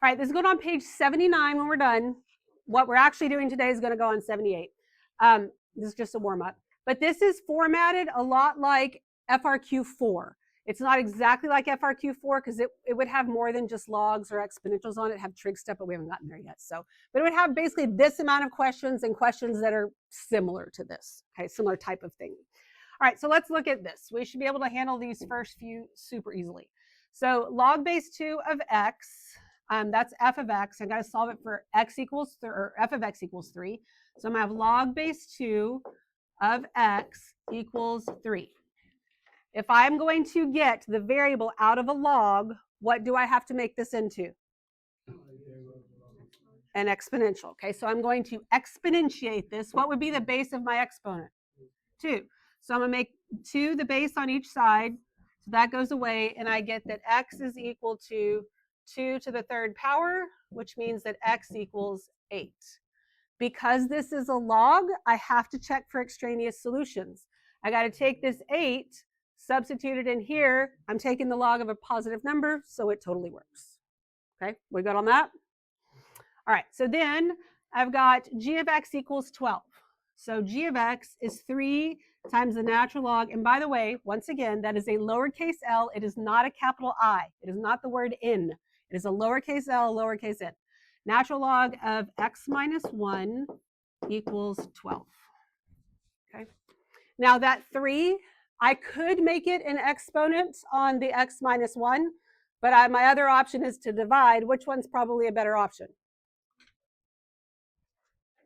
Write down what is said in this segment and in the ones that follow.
All right, this is going on page 79 when we're done. What we're actually doing today is going to go on 78. This is just a warm-up. But this is formatted a lot like FRQ4. It's not exactly like FRQ4 because it would have more than just logs or exponentials on it, have trig stuff, but we haven't gotten there yet. So, but it would have basically this amount of questions and questions that are similar to this, okay, similar type of thing. All right, so let's look at this. We should be able to handle these first few super easily. So log base 2 of x, that's f of x. I got to solve it for x equals, or f of x equals 3. So I'm going to have log base 2 of x equals 3. If I'm going to get the variable out of a log, what do I have to make this into? An exponential. Okay, so I'm going to exponentiate this. What would be the base of my exponent? 2. So I'm going to make 2 the base on each side. So that goes away, and I get that x is equal to 2 to the third power, which means that x equals 8. Because this is a log, I have to check for extraneous solutions. I got to take this 8, substitute it in here. I'm taking the log of a positive number, so it totally works. Okay, we good on that? All right, so then I've got g of x equals 12. So g of x is 3 times the natural log. And by the way, once again, that is a lowercase l. It is not a capital I. It is not the word in. It is a lowercase l, lowercase n. Natural log of x minus 1 equals 12. Okay. Now that 3, I could make it an exponent on the x minus 1, but my other option is to divide. Which one's probably a better option?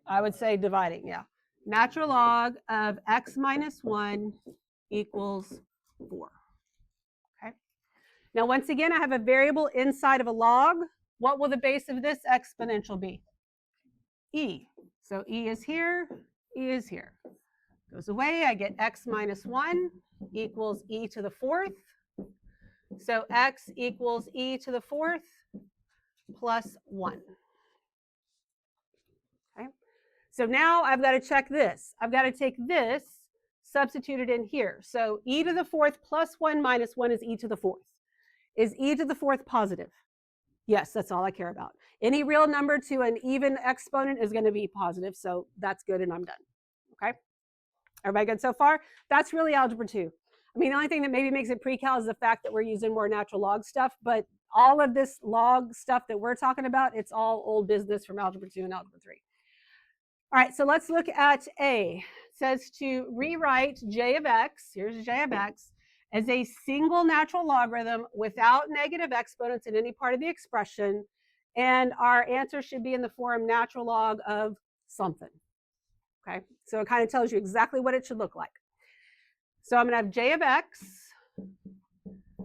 I would say dividing, yeah. Natural log of x minus 1 equals 4. Okay. Now, once again, I have a variable inside of a log. What will the base of this exponential be? E. So E is here, E is here. Goes away, I get x minus 1 equals e to the 4th. So x equals e to the 4th plus 1. Okay. So now I've got to check this. I've got to take this, substitute it in here. So e to the 4th plus 1 minus 1 is e to the 4th. Is e to the 4th positive? Yes, that's all I care about. Any real number to an even exponent is going to be positive, so that's good, and I'm done. Okay? Everybody good so far? That's really algebra 2. I mean, the only thing that maybe makes it pre-cal is the fact that we're using more natural log stuff, but all of this log stuff that we're talking about, it's all old business from algebra 2 and algebra 3. All right, so let's look at A. It says to rewrite j of x, here's j of x, as a single natural logarithm without negative exponents in any part of the expression, and our answer should be in the form natural log of something. Okay, so it kind of tells you exactly what it should look like. So I'm going to have j of x.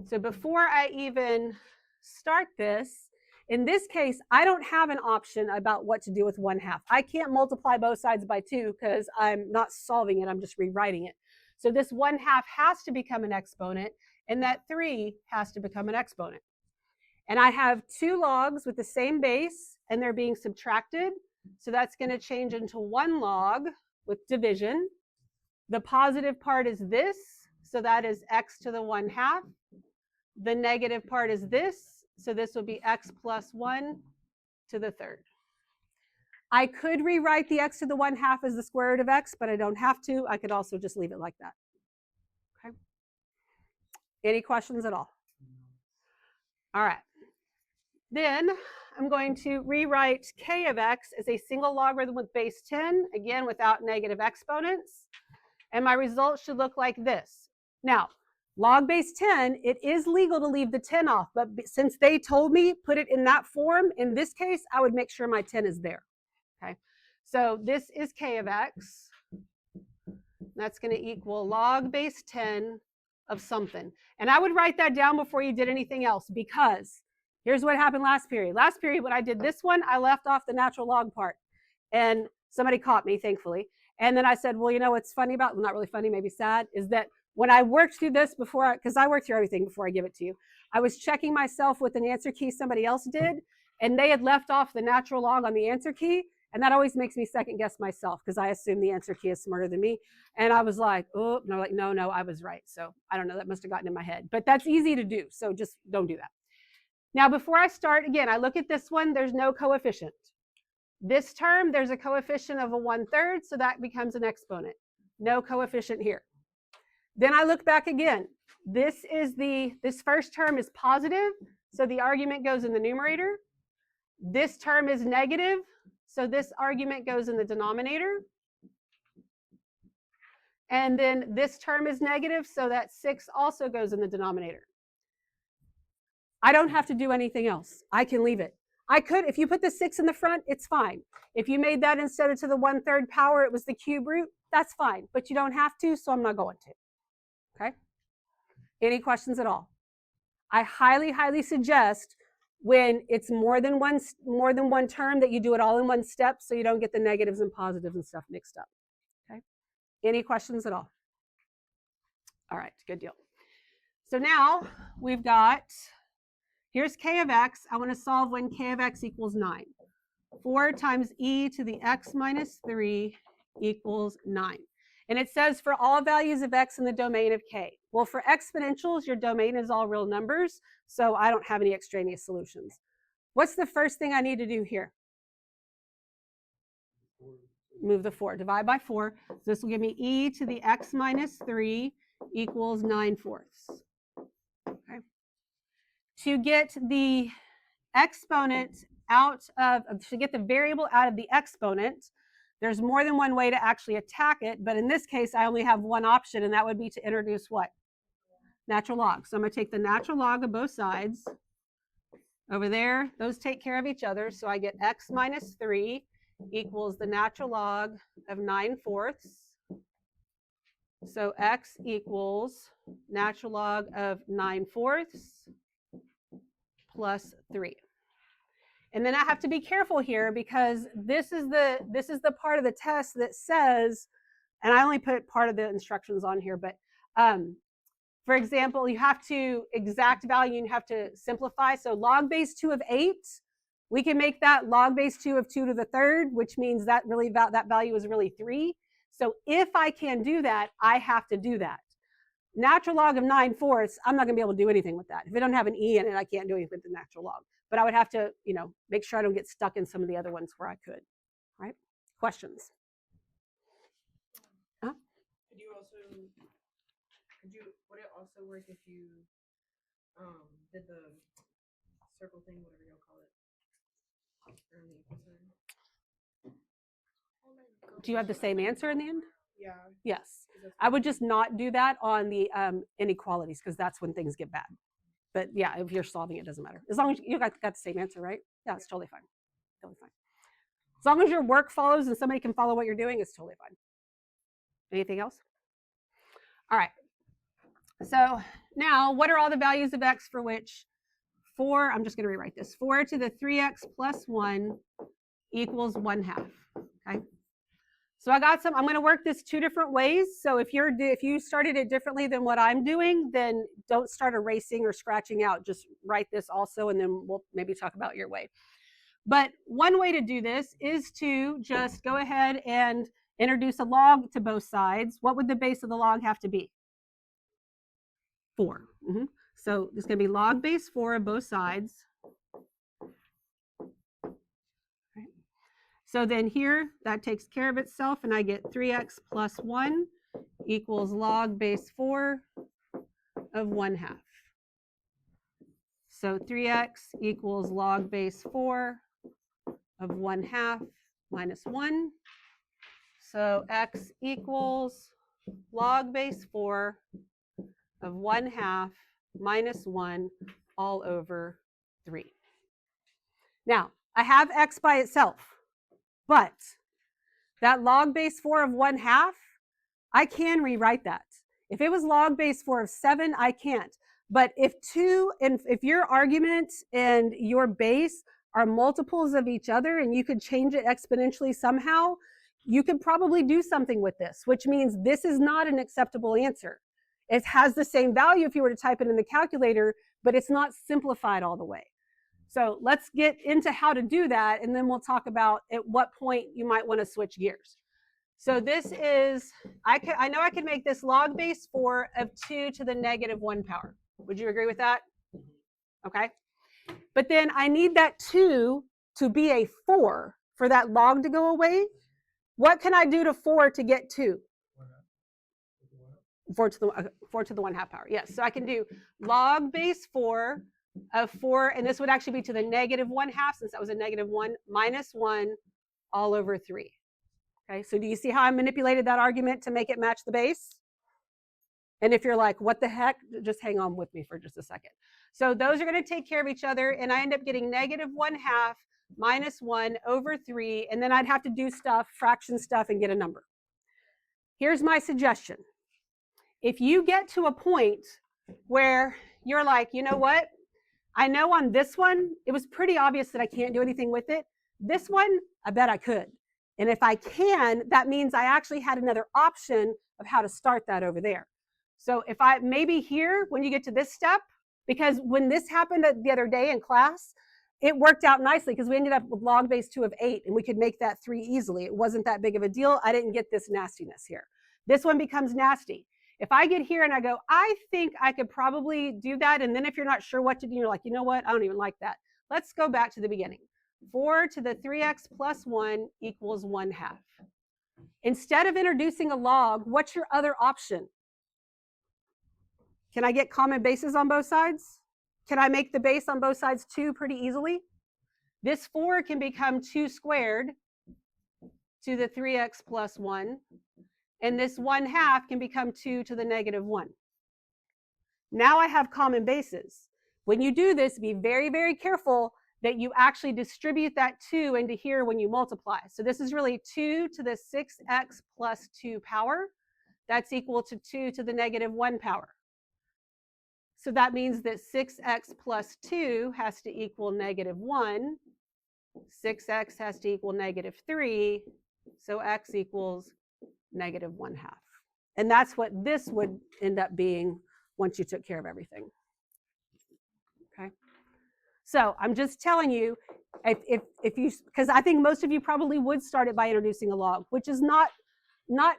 So before I even start this, in this case, I don't have an option about what to do with 1/2. I can't multiply both sides by 2 because I'm not solving it, I'm just rewriting it. So this 1/2 has to become an exponent, and that 3 has to become an exponent. And I have 2 logs with the same base, and they're being subtracted. So that's going to change into 1 log with division. The positive part is this, so that is x to the 1/2. The negative part is this, so this will be x plus 1 to the 3rd. I could rewrite the x to the 1/2 as the square root of x, but I don't have to. I could also just leave it like that. Okay. Any questions at all? All right. Then I'm going to rewrite k of x as a single logarithm with base 10, again without negative exponents. And my result should look like this. Now, log base 10, it is legal to leave the 10 off, but since they told me put it in that form, in this case, I would make sure my 10 is there. Okay, so this is k of x. That's going to equal log base 10 of something. And I would write that down before you did anything else, because here's what happened last period. Last period, when I did this one, I left off the natural log part. And somebody caught me, thankfully. And then I said, well, you know what's funny about, well, not really funny, maybe sad, is that when I worked through this before, because I worked through everything before I give it to you, I was checking myself with an answer key somebody else did, and they had left off the natural log on the answer key. And that always makes me second guess myself because I assume the answer key is smarter than me. And I was like, oh, no, like, no, I was right. So I don't know, that must have gotten in my head. But that's easy to do. So just don't do that. Now, before I start, again, I look at this one, there's no coefficient. This term, there's a coefficient of a 1/3, so that becomes an exponent. No coefficient here. Then I look back again. This first term is positive, so the argument goes in the numerator. This term is negative, so this argument goes in the denominator. And then this term is negative, so that 6 also goes in the denominator. I don't have to do anything else. I can leave it. I could, if you put the 6 in the front, it's fine. If you made that instead of to the 1/3 power, it was the cube root, that's fine. But you don't have to, so I'm not going to. Okay? Any questions at all? I highly, highly suggest when it's more than one term that you do it all in one step so you don't get the negatives and positives and stuff mixed up. Okay? Any questions at all? All right, good deal. So now we've got, here's k of x. I want to solve when k of x equals 9. 4 times e to the x minus 3 equals 9. And it says for all values of x in the domain of k. Well, for exponentials, your domain is all real numbers, so I don't have any extraneous solutions. What's the first thing I need to do here? Move the 4. Divide by 4. So this will give me e to the x minus 3 equals 9/4. Okay. To get the exponent to get the variable out of the exponent, there's more than one way to actually attack it, but in this case, I only have one option, and that would be to introduce what? Natural log. So I'm going to take the natural log of both sides. Over there, those take care of each other, so I get x minus 3 equals the natural log of 9/4. So x equals natural log of 9/4 plus 3. And then I have to be careful here because this is the part of the test that says, and I only put part of the instructions on here, but for example, you have to exact value, and you have to simplify. So log base 2 of 8, we can make that log base 2 of 2 to the 3rd, which means that really that value is really 3. So if I can do that, I have to do that. Natural log of 9/4, I'm not going to be able to do anything with that. If it don't have an e in it, I can't do anything with the natural log. But I would have to, make sure I don't get stuck in some of the other ones where I could. Right? Questions? Would it also work if you did the circle thing, whatever you'll call it? Do you have the same answer in the end? Yeah. Yes. I would just not do that on the inequalities, because that's when things get bad. But yeah, if you're solving it, doesn't matter. As long as you got the same answer, right? Yeah, it's totally fine. Totally fine. As long as your work follows and somebody can follow what you're doing, it's totally fine. Anything else? All right. So now, what are all the values of x for which 4, I'm just going to rewrite this, 4 to the 3x plus 1 equals 1/2. Okay. So I got some, I'm going to work this 2 different ways. So if you started it differently than what I'm doing, then don't start erasing or scratching out. Just write this also, and then we'll maybe talk about your way. But one way to do this is to just go ahead and introduce a log to both sides. What would the base of the log have to be? 4. So there's going to be log base 4 of both sides. So then here, that takes care of itself, and I get 3x plus 1 equals log base 4 of 1/2. So 3x equals log base 4 of 1/2 minus 1. So x equals log base 4 of 1/2 minus 1 all over 3. Now, I have x by itself. But that log base 4 of 1/2, I can rewrite that. If it was log base 4 of 7, I can't. But if your argument and your base are multiples of each other, and you could change it exponentially somehow, you could probably do something with this, which means this is not an acceptable answer. It has the same value if you were to type it in the calculator, but it's not simplified all the way. So let's get into how to do that, and then we'll talk about at what point you might want to switch gears. So this is, I know I can make this log base 4 of 2 to the negative 1 power. Would you agree with that? Okay. But then I need that 2 to be a 4 for that log to go away. What can I do to 4 to get 2? 4 to the 1/2 power. Yes, so I can do log base 4 of 4, and this would actually be to the negative 1/2, since that was a negative 1, minus 1 all over 3. Okay, so do you see how I manipulated that argument to make it match the base? And if you're like, what the heck, just hang on with me for just a second. So those are going to take care of each other, and I end up getting negative 1/2 minus 1 over 3, and then I'd have to do stuff, fraction stuff, and get a number. Here's my suggestion. If you get to a point where you're like, you know what, I know on this one, it was pretty obvious that I can't do anything with it. This one, I bet I could. And if I can, that means I actually had another option of how to start that over there. So if I, maybe here, when you get to this step, because when this happened the other day in class, it worked out nicely because we ended up with log base 2 of 8, and we could make that 3 easily. It wasn't that big of a deal. I didn't get this nastiness here. This one becomes nasty. If I get here and I go, I think I could probably do that, and then if you're not sure what to do, you're like, you know what, I don't even like that. Let's go back to the beginning. 4 to the 3x plus 1 equals 1/2. Instead of introducing a log, what's your other option? Can I get common bases on both sides? Can I make the base on both sides 2 pretty easily? This 4 can become 2 squared to the 3x plus 1. And this 1/2 can become 2 to the negative 1. Now I have common bases. When you do this, be very, very careful that you actually distribute that 2 into here when you multiply. So this is really 2 to the 6x plus 2 power. That's equal to 2 to the negative 1 power. So that means that 6x plus 2 has to equal negative 1. 6x has to equal negative 3. So x equals negative 1/2. And that's what this would end up being once you took care of everything. Okay. So I'm just telling you, if you, because I think most of you probably would start it by introducing a log, which is not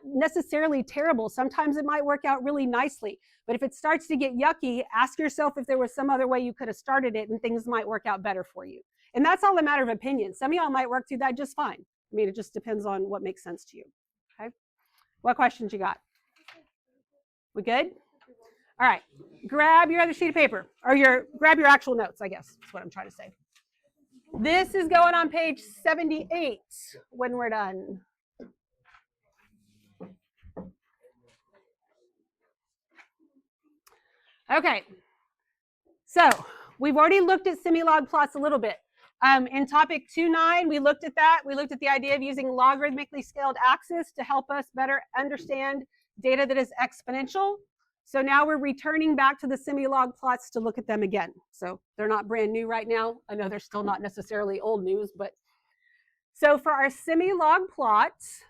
necessarily terrible. Sometimes it might work out really nicely. But if it starts to get yucky, ask yourself if there was some other way you could have started it and things might work out better for you. And that's all a matter of opinion. Some of y'all might work through that just fine. I mean, it just depends on what makes sense to you. Okay. What questions you got? We good? All right. Grab your other sheet of paper, or grab your actual notes, I guess is what I'm trying to say. This is going on page 78 when we're done. Okay. So we've already looked at semilog plots a little bit. In topic 2.9, we looked at that. We looked at the idea of using logarithmically scaled axes to help us better understand data that is exponential. So now we're returning back to the semilog plots to look at them again. So they're not brand new right now. I know they're still not necessarily old news, but so for our semilog plots,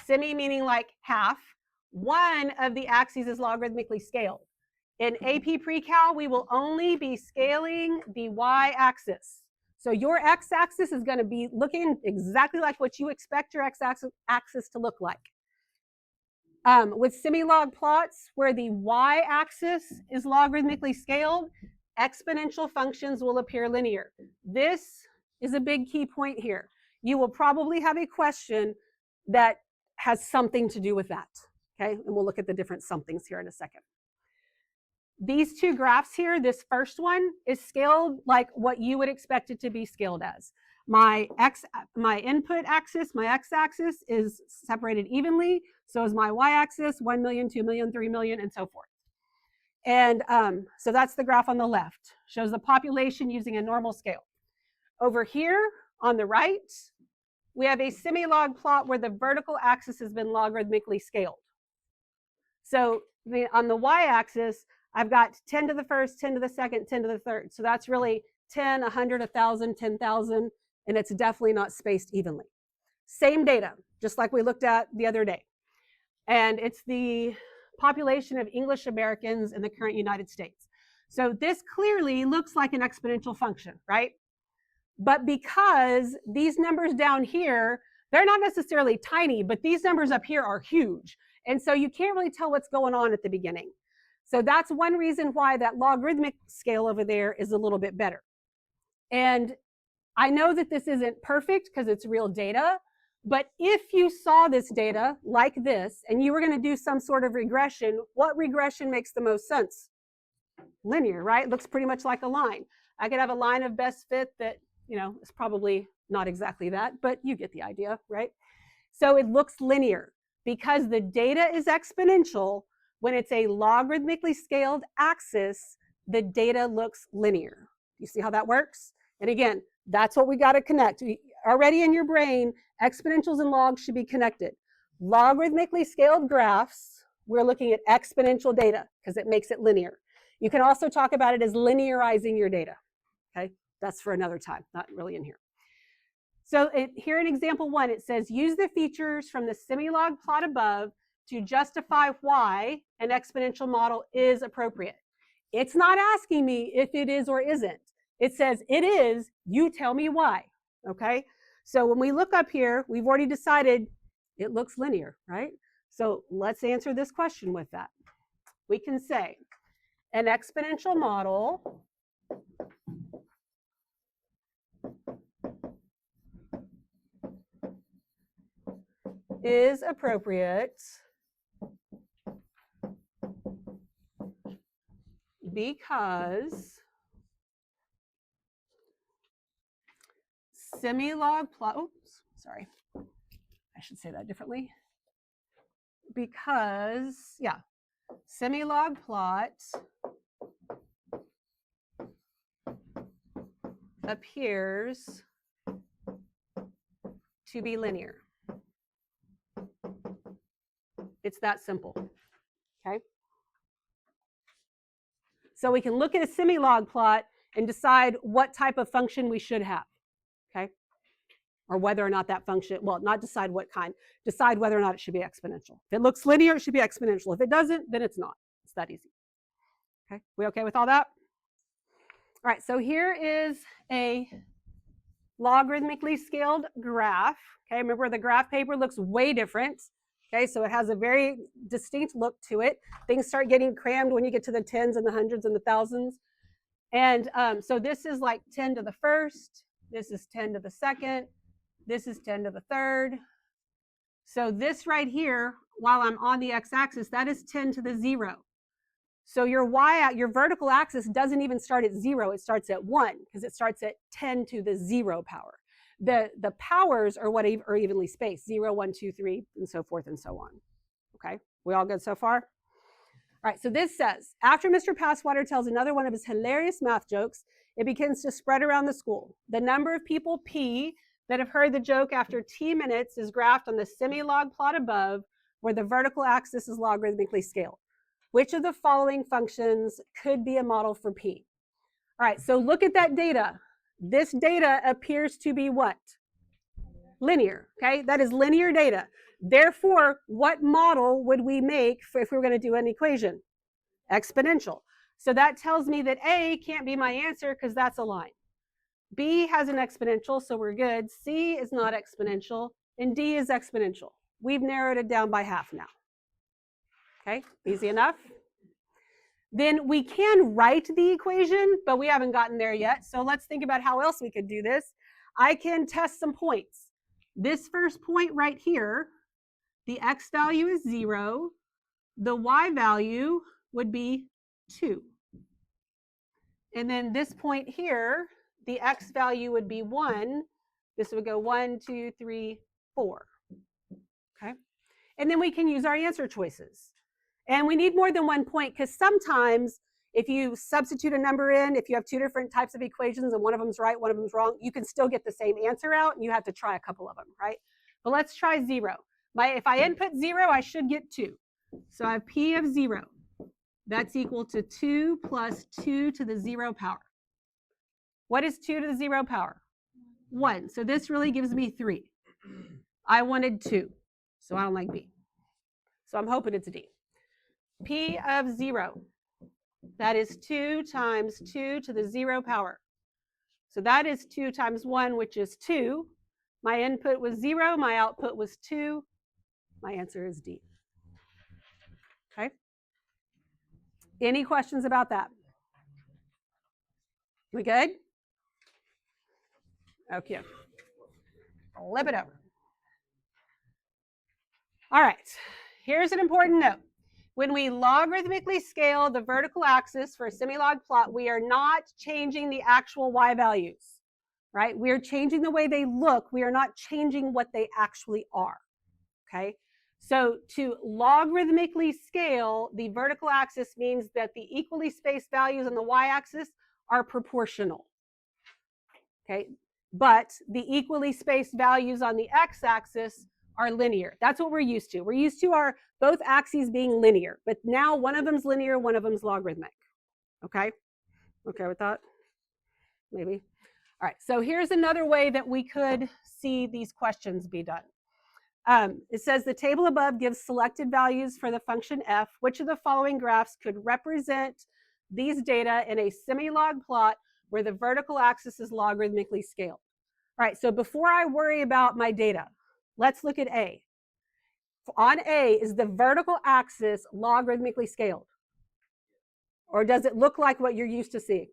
semi meaning like half, one of the axes is logarithmically scaled. In AP Pre-Cal, we will only be scaling the y-axis. So your x-axis is going to be looking exactly like what you expect your x-axis to look like. With semilog plots, where the y-axis is logarithmically scaled, exponential functions will appear linear. This is a big key point here. You will probably have a question that has something to do with that. Okay, and we'll look at the different somethings here in a second. These two graphs here, this first one is scaled like what you would expect it to be scaled as. My input axis, my x-axis is separated evenly. So is my y-axis, 1 million, 2 million, 3 million, and so forth. And so that's the graph on the left. Shows the population using a normal scale. Over here on the right, we have a semilog plot where the vertical axis has been logarithmically scaled. So on the y-axis, I've got 10 to the first, 10 to the second, 10 to the third. So that's really 10, 100, 1,000, 10,000, and it's definitely not spaced evenly. Same data, just like we looked at the other day. And it's the population of English Americans in the current United States. So this clearly looks like an exponential function, right? But because these numbers down here, they're not necessarily tiny, but these numbers up here are huge. And so you can't really tell what's going on at the beginning. So that's one reason why that logarithmic scale over there is a little bit better. And I know that this isn't perfect because it's real data, but if you saw this data like this and you were going to do some sort of regression, what regression makes the most sense? Linear, right? Looks pretty much like a line. I could have a line of best fit that, is probably not exactly that, but you get the idea, right? So it looks linear because the data is exponential. When it's a logarithmically scaled axis, the data looks linear. You see how that works? And again, that's what we got to connect. Already in your brain, exponentials and logs should be connected. Logarithmically scaled graphs, we're looking at exponential data because it makes it linear. You can also talk about it as linearizing your data. Okay, that's for another time, not really in here. So here in example 1, it says, use the features from the semi-log plot above to justify why an exponential model is appropriate. It's not asking me if it is or isn't. It says it is, you tell me why, okay? So when we look up here, we've already decided it looks linear, right? So let's answer this question with that. We can say an exponential model is appropriate because semi-log plot, oops, sorry, I should say that differently. Because, yeah, semi-log plot appears to be linear. It's that simple, okay? So we can look at a semi-log plot and decide what type of function we should have, okay? Or whether or not that function, well, not decide what kind, decide whether or not it should be exponential. If it looks linear, it should be exponential. If it doesn't, then it's not. It's that easy. Okay, we okay with all that? All right, so here is a logarithmically scaled graph. Okay, remember the graph paper looks way different. Okay, so it has a very distinct look to it. Things start getting crammed when you get to the tens and the hundreds and the thousands. And so this is like 10 to the first. This is 10 to the second. This is 10 to the third. So this right here, while I'm on the x-axis, that is 10 to the 0. So your vertical axis doesn't even start at 0. It starts at 1 because it starts at 10 to the 0 power. The powers are what are evenly spaced, 0, 1, 2, 3, and so forth and so on. Okay, we all good so far? All right, so this says, after Mr. Passwater tells another one of his hilarious math jokes, it begins to spread around the school. The number of people, P, that have heard the joke after T minutes is graphed on the semi-log plot above, where the vertical axis is logarithmically scaled. Which of the following functions could be a model for P? All right, so look at that data. This data appears to be what? Linear, okay? That is linear data. Therefore, what model would we make if we were going to do an equation? Exponential. So that tells me that A can't be my answer because that's a line. B has an exponential, so we're good. C is not exponential, and D is exponential. We've narrowed it down by half now. Okay, easy enough. Then we can write the equation, but we haven't gotten there yet. So let's think about how else we could do this. I can test some points. This first point right here, the x value is 0. The y value would be 2. And then this point here, the x value would be 1. This would go 1, 2, 3, 4. Okay. And then we can use our answer choices. And we need more than one point because sometimes if you substitute a number in, if you have two different types of equations and one of them's right, one of them's wrong, you can still get the same answer out and you have to try a couple of them, right? But let's try 0. If I input 0, I should get 2. So I have P of 0. That's equal to 2 plus 2 to the 0 power. What is 2 to the 0 power? 1. So this really gives me 3. I wanted 2, so I don't like B. So I'm hoping it's a D. P of 0, that is 2 times 2 to the 0 power. So that is 2 times 1, which is 2. My input was 0, my output was 2. My answer is D. Okay. Any questions about that? We good? Okay. Flip it over. All right. Here's an important note. When we logarithmically scale the vertical axis for a semi-log plot, we are not changing the actual y values, right? We are changing the way they look. We are not changing what they actually are, okay? So to logarithmically scale the vertical axis means that the equally spaced values on the y-axis are proportional, okay? But the equally spaced values on the x-axis are linear. That's what we're used to. We're used to our both axes being linear, but now one of them's linear, one of them's logarithmic. Okay? Okay with that? Maybe. All right, so here's another way that we could see these questions be done. It says the table above gives selected values for the function f. Which of the following graphs could represent these data in a semi-log plot where the vertical axis is logarithmically scaled? All right, so before I worry about my data, let's look at A. On A, is the vertical axis logarithmically scaled? Or does it look like what you're used to seeing?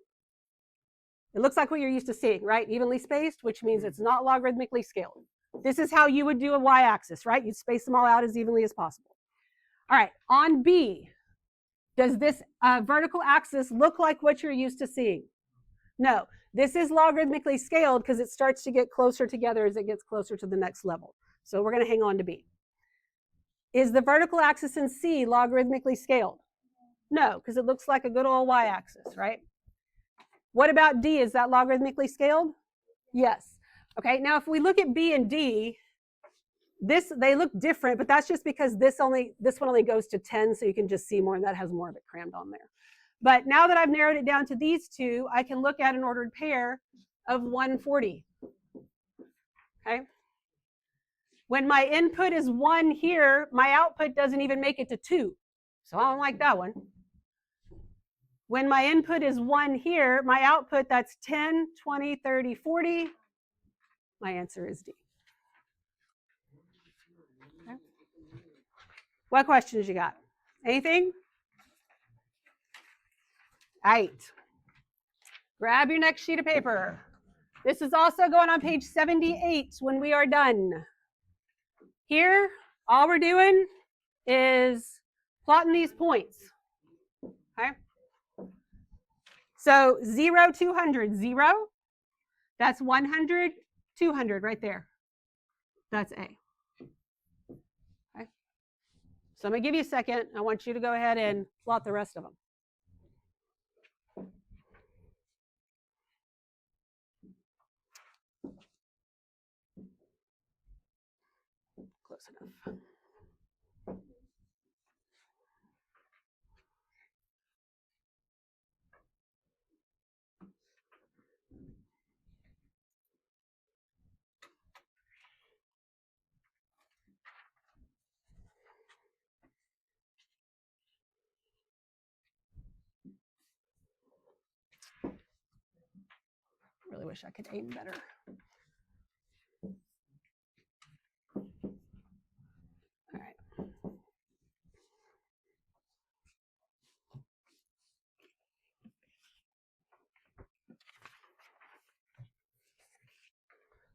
It looks like what you're used to seeing, right? Evenly spaced, which means it's not logarithmically scaled. This is how you would do a y-axis, right? You'd space them all out as evenly as possible. All right, on B, does this vertical axis look like what you're used to seeing? No, this is logarithmically scaled because it starts to get closer together as it gets closer to the next level. So we're going to hang on to B. Is the vertical axis in C logarithmically scaled? No, because it looks like a good old y-axis, right? What about D? Is that logarithmically scaled? Yes. Okay, now if we look at B and D, they look different, but that's just because this one only goes to 10, so you can just see more, and that has more of it crammed on there. But now that I've narrowed it down to these two, I can look at an ordered pair of 140. Okay. When my input is 1 here, my output doesn't even make it to 2. So I don't like that one. When my input is 1 here, my output, that's 10, 20, 30, 40. My answer is D. Okay. What questions you got? Anything? All right. Grab your next sheet of paper. This is also going on page 78 when we are done. Here, all we're doing is plotting these points. Okay? So 0, 200, 0. That's 100, 200 right there. That's A. Okay? So I'm going to give you a second. I want you to go ahead and plot the rest of them. Close enough. Really wish I could aim better. All right.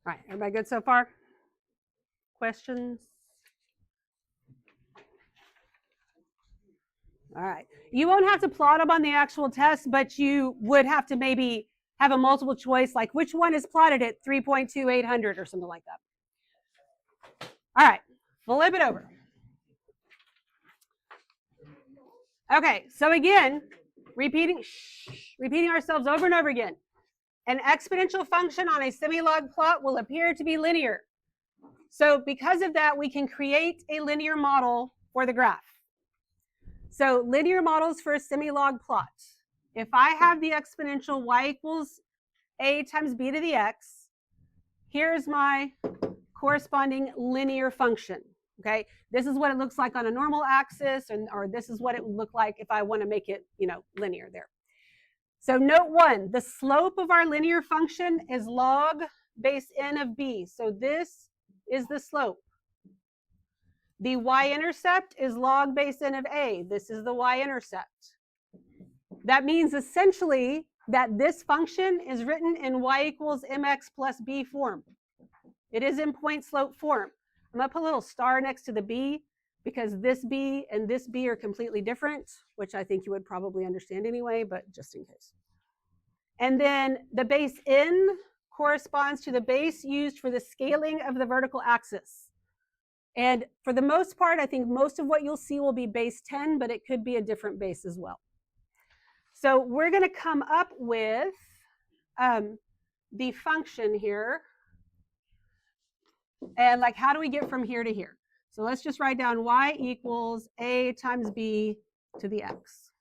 All right, everybody good so far? Questions? All right. You won't have to plot them on the actual test, but you would have to maybe have a multiple choice, like which one is plotted at 3.2800 or something like that. All right, flip it over. Okay, so again, repeating ourselves over and over again. An exponential function on a semi-log plot will appear to be linear. So because of that, we can create a linear model for the graph. So linear models for a semi-log plot. If I have the exponential y equals a times b to the x, here's my corresponding linear function. Okay, this is what it looks like on a normal axis, or this is what it would look like if I want to make it, linear there. So note 1, the slope of our linear function is log base n of b. So this is the slope. The y-intercept is log base n of a. This is the y-intercept. That means essentially that this function is written in y equals mx plus b form. It is in point slope form. I'm going to put a little star next to the b because this b and this b are completely different, which I think you would probably understand anyway, but just in case. And then the base n corresponds to the base used for the scaling of the vertical axis. And for the most part, I think most of what you'll see will be base 10, but it could be a different base as well. So we're going to come up with the function here. And like, how do we get from here to here? So let's just write down y equals a times b to the x.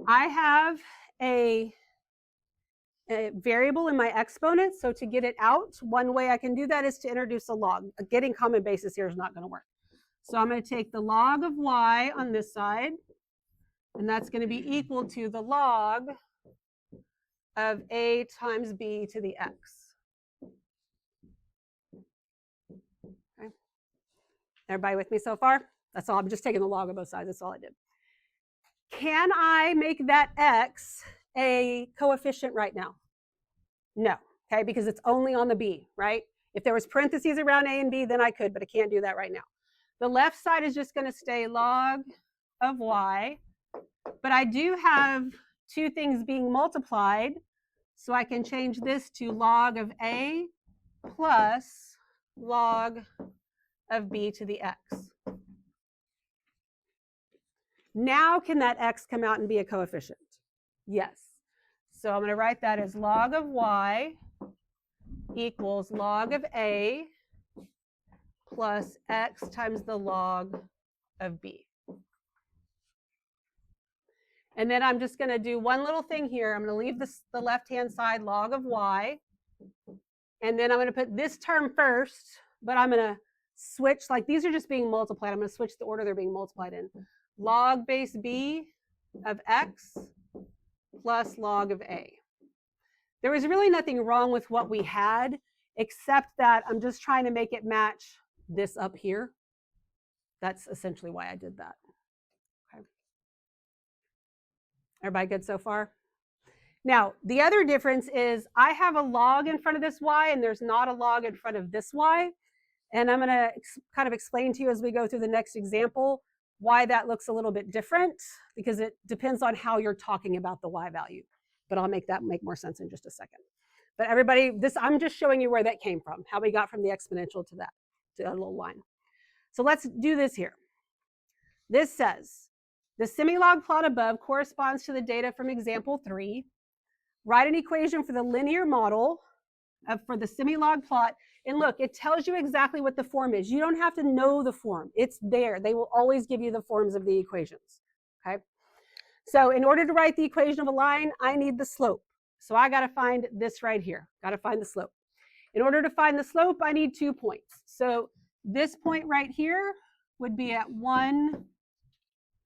I have a variable in my exponent, so to get it out, one way I can do that is to introduce a log. Getting common basis here is not going to work. So I'm going to take the log of y on this side, and that's going to be equal to the log of a times b to the x. Okay. Everybody with me so far? That's all. I'm just taking the log of both sides. That's all I did. Can I make that x a coefficient right now? No, okay, because it's only on the b, right? If there was parentheses around a and b, then I could, but I can't do that right now. The left side is just going to stay log of y, but I do have two things being multiplied, so I can change this to log of a plus log of b to the x. Now can that x come out and be a coefficient? Yes. So I'm going to write that as log of y equals log of a plus x times the log of b. And then I'm just going to do one little thing here. I'm going to leave the left-hand side log of y. And then I'm going to put this term first, but I'm going to switch, like these are just being multiplied. I'm going to switch the order they're being multiplied in. Log base b of x plus log of a. There was really nothing wrong with what we had, except that I'm just trying to make it match this up here. That's essentially why I did that. Okay. Everybody good so far? Now, the other difference is I have a log in front of this y, and there's not a log in front of this y. And I'm going to kind of explain to you as we go through the next example why that looks a little bit different, because it depends on how you're talking about the y value. But I'll make that make more sense in just a second. But everybody, I'm just showing you where that came from, how we got from the exponential to that, to a little line. So let's do this here. This says, the semilog plot above corresponds to the data from example 3. Write an equation for the linear model for the semilog plot. And look, it tells you exactly what the form is. You don't have to know the form. It's there. They will always give you the forms of the equations. Okay. So in order to write the equation of a line, I need the slope. So I got to find this right here. Got to find the slope. In order to find the slope, I need 2 points. So this point right here would be at 1.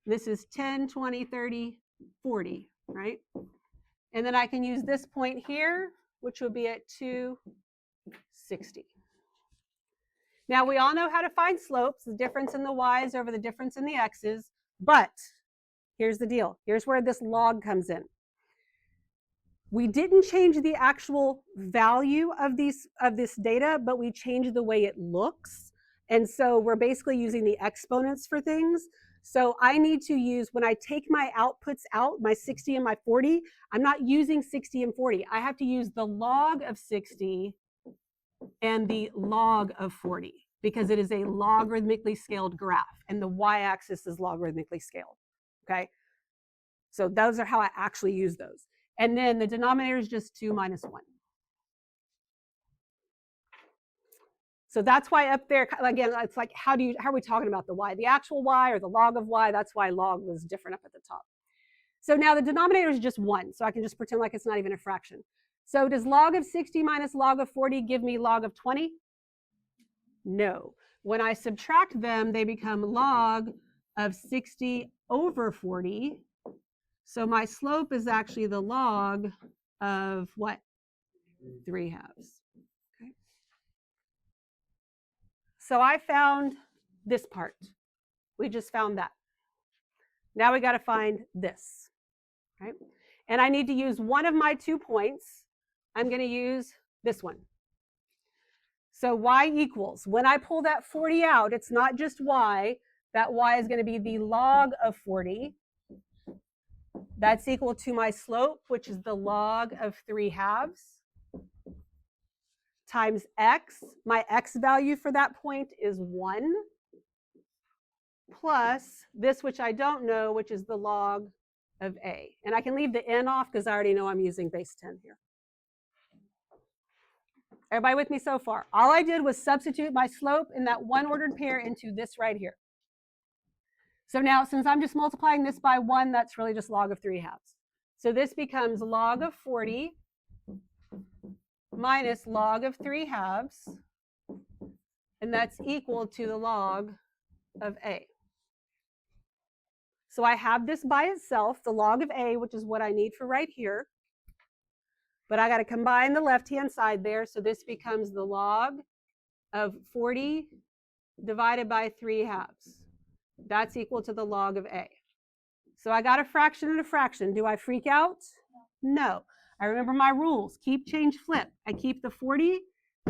This is 10, 20, 30, 40, right? And then I can use this point here, which would be at 260. Now, we all know how to find slopes, the difference in the y's over the difference in the x's, but here's the deal. Here's where this log comes in. We didn't change the actual value of this data, but we changed the way it looks. And so we're basically using the exponents for things. So I need to use, when I take my outputs out, my 60 and my 40, I'm not using 60 and 40. I have to use the log of 60 and the log of 40, because it is a logarithmically scaled graph, and the y-axis is logarithmically scaled, okay? So those are how I actually use those. And then the denominator is just 2 minus 1. So that's why up there, again, it's like, how are we talking about the y? The actual y or the log of y? That's why log was different up at the top. So now the denominator is just 1, so I can just pretend like it's not even a fraction. So does log of 60 minus log of 40 give me log of 20? No. When I subtract them, they become log of 60 over 40. So my slope is actually the log of what? 3/2. Okay. So I found this part. We just found that. Now we got to find this, right? And I need to use one of my 2 points. I'm going to use this one. So y equals, when I pull that 40 out, it's not just y. That y is going to be the log of 40. That's equal to my slope, which is the log of 3/2, times x. My x value for that point is 1, plus this, which I don't know, which is the log of a. And I can leave the n off because I already know I'm using base 10 here. Everybody with me so far? All I did was substitute my slope in that one ordered pair into this right here. So now, since I'm just multiplying this by 1, that's really just log of 3/2. So this becomes log of 40 minus log of 3/2, and that's equal to the log of a. So I have this by itself, the log of a, which is what I need for right here. But I got to combine the left-hand side there, so this becomes the log of 40 divided by 3/2. That's equal to the log of a. So I got a fraction and a fraction. Do I freak out? No. I remember my rules. Keep, change, flip. I keep the 40,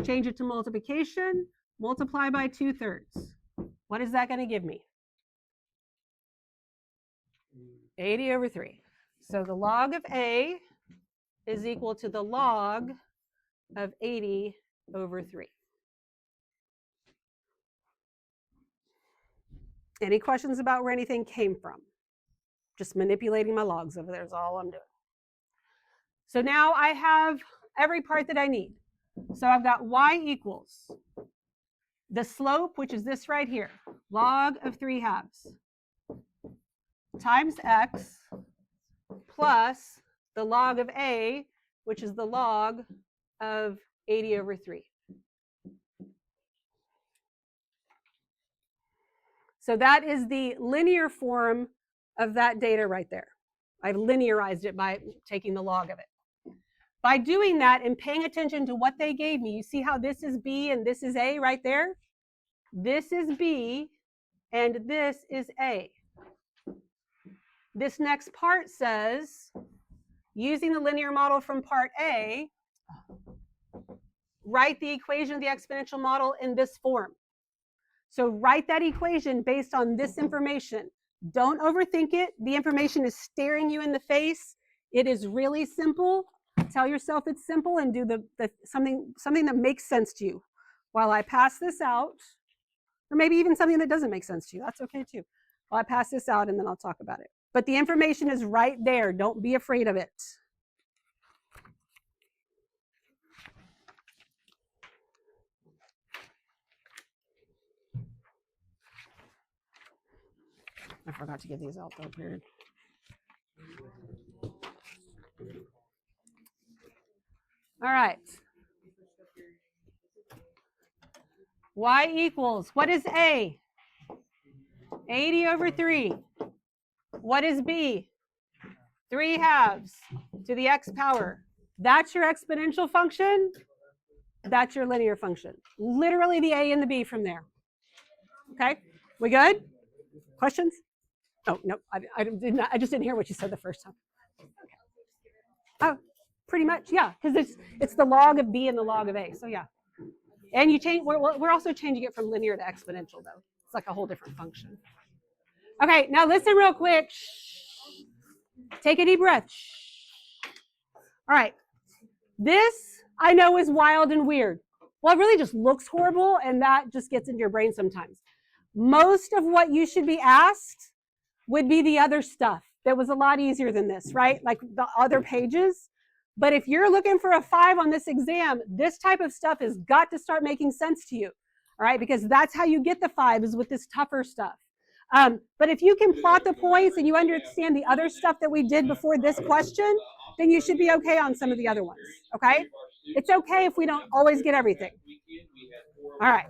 change it to multiplication, multiply by 2/3. What is that going to give me? 80 over 3. So the log of a is equal to the log of 80 over 3. Any questions about where anything came from? Just manipulating my logs over there is all I'm doing. So now I have every part that I need. So I've got y equals the slope, which is this right here, log of 3/2, times x, plus the log of a, which is the log of 80 over 3. So that is the linear form of that data right there. I've linearized it by taking the log of it. By doing that and paying attention to what they gave me, you see how this is b and this is a right there? This is b and this is a. This next part says, using the linear model from part A, write the equation of the exponential model in this form. So write that equation based on this information. Don't overthink it. The information is staring you in the face. It is really simple. Tell yourself it's simple and do something that makes sense to you. While I pass this out, or maybe even something that doesn't make sense to you, that's okay too. While I pass this out and then I'll talk about it. But the information is right there. Don't be afraid of it. I forgot to give these out though, period. All right. Y equals, what is A? 80 over 3. What is B? 3/2 to the x power. That's your exponential function. That's your linear function. Literally the A and the B from there. Okay, we good? Questions? Oh, no, I just didn't hear what you said the first time. Okay. Oh, pretty much, yeah, because it's the log of B and the log of A, so yeah. And you change, we're also changing it from linear to exponential though. It's like a whole different function. Okay, now listen real quick. Shh. Take a deep breath. Shh. All right, this I know is wild and weird. Well, it really just looks horrible and that just gets into your brain sometimes. Most of what you should be asked would be the other stuff that was a lot easier than this, right? Like the other pages. But if you're looking for a 5 on this exam, this type of stuff has got to start making sense to you, all right? Because that's how you get the 5 is with this tougher stuff. But if you can plot the points and you understand the other stuff that we did before this question, then you should be okay on some of the other ones, okay? It's okay if we don't always get everything. All right.